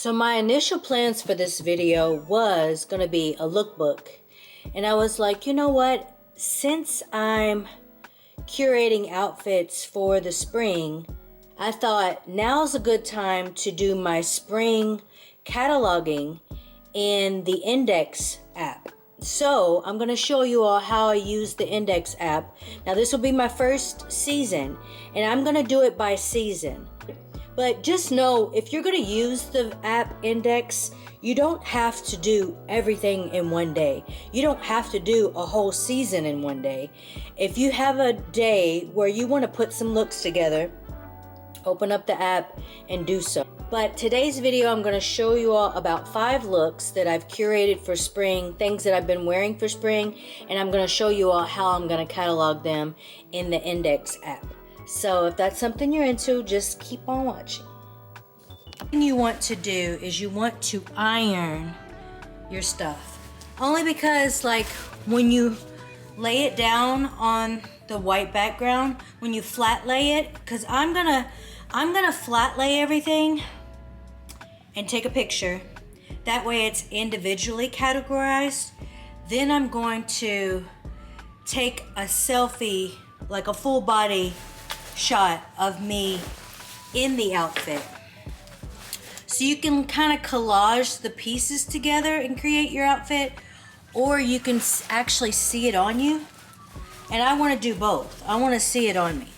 So my initial plans for this video was going to be a lookbook. And I was like, you know what? Since I'm curating outfits for the spring, I thought now's a good time to do my spring cataloging in the Indyx app. So I'm going to show you all how I use the Indyx app. Now this will be my first season, and I'm going to do it by season. But just know, if you're going to use the app Indyx, you don't have to do everything in one day. You don't have to do a whole season in one day. If you have a day where you want to put some looks together, open up the app and do so. But today's video, I'm going to show you all about 5 looks that I've curated for spring, things that I've been wearing for spring, and I'm going to show you all how I'm going to catalog them in the Indyx app. So if that's something you're into, just keep on watching. The thing you want to do is you want to iron your stuff. Only because, like, when you lay it down on the white background, when you flat lay it, because I'm gonna flat lay everything and take a picture. That way it's individually categorized. Then I'm going to take a selfie, like a full body shot of me in the outfit. So you can kind of collage the pieces together and create your outfit, or you can actually see it on you. And I want to do both. I want to see it on me.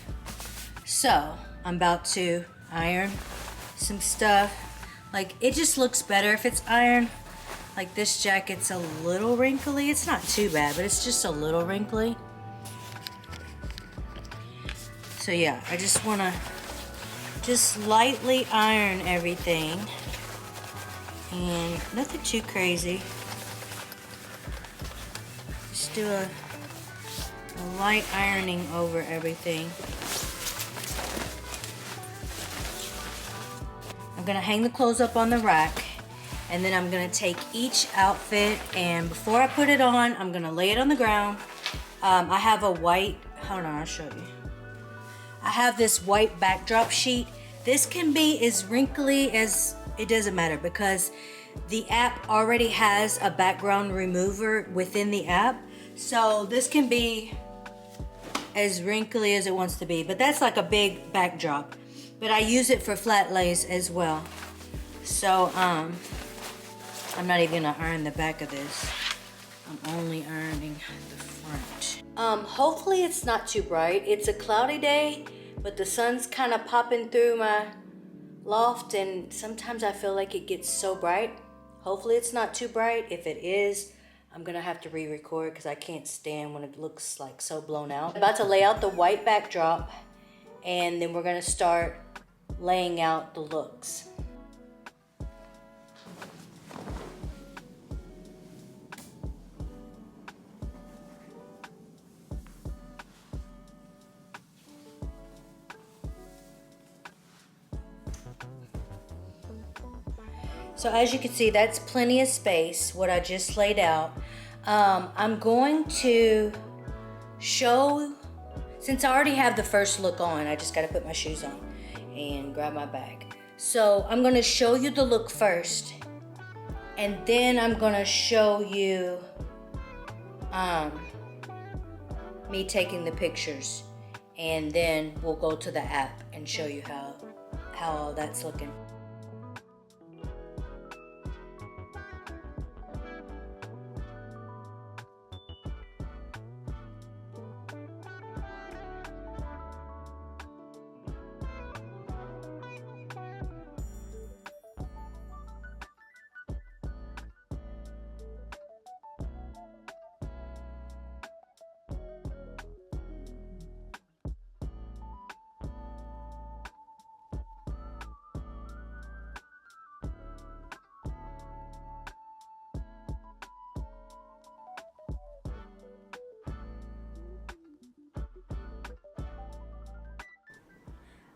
So I'm about to iron some stuff. Like, it just looks better if it's ironed. Like, this jacket's a little wrinkly. It's not too bad, but it's just a little wrinkly. So yeah, I just want to just lightly iron everything, and nothing too crazy. Just do a light ironing over everything. I'm gonna hang the clothes up on the rack, and then I'm gonna take each outfit, and before I put it on, I'm gonna lay it on the ground. I have a white, hold on, I'll show you. I have this white backdrop sheet. This can be as wrinkly as, it doesn't matter, because the app already has a background remover within the app. So this can be as wrinkly as it wants to be, but that's like a big backdrop. But I use it for flat lays as well. So I'm not even gonna iron the back of this. I'm only ironing the front. Hopefully it's not too bright. It's a cloudy day, but the sun's kind of popping through my loft, and sometimes I feel like it gets so bright. Hopefully it's not too bright. If it is, I'm gonna have to re-record because I can't stand when it looks like so blown out. I'm about to lay out the white backdrop, and then we're gonna start laying out the looks. So as you can see, that's plenty of space, what I just laid out. I'm going to show, since I already have the first look on, I just gotta put my shoes on and grab my bag. So I'm gonna show you the look first, and then I'm gonna show you me taking the pictures, and then we'll go to the app and show you how all that's looking.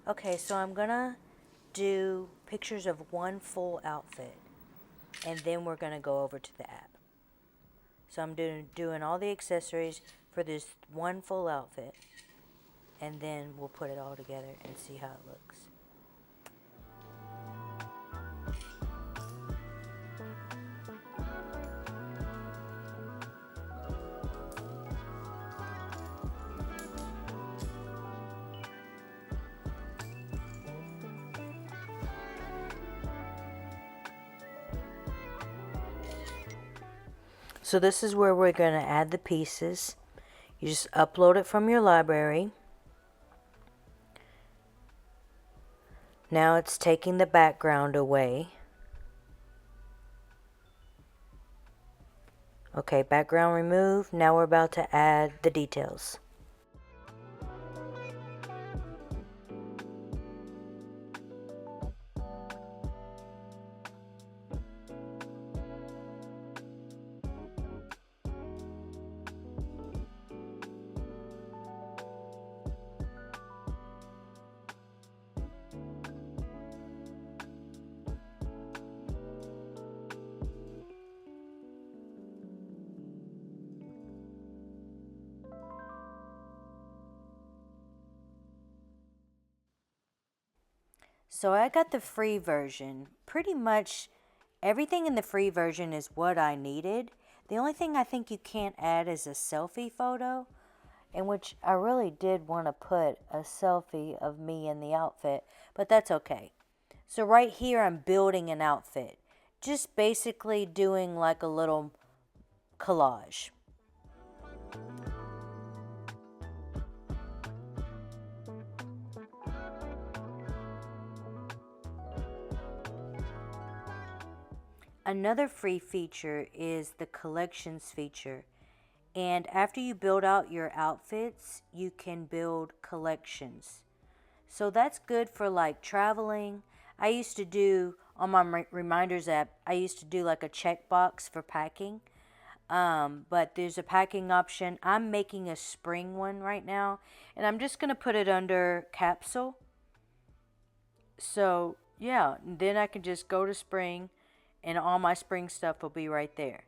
Okay, so I'm gonna do pictures of one full outfit, and then we're gonna go over to the app. So I'm doing all the accessories for this one full outfit, and then we'll put it all together and see how it looks. So this is where we're going to add the pieces. You just upload it from your library. Now it's taking the background away. Okay, background removed. Now we're about to add the details. So I got the free version. Pretty much everything in the free version is what I needed. The only thing I think you can't add is a selfie photo, in which I really did want to put a selfie of me in the outfit, but that's okay. So right here I'm building an outfit. Just basically doing like a little collage. Another free feature is the collections feature. And after you build out your outfits, you can build collections. So that's good for like traveling. I used to do on my reminders app, I used to do like a checkbox for packing. But there's a packing option. I'm making a spring one right now, and I'm just going to put it under capsule. So yeah, then I can just go to spring and all my spring stuff will be right there.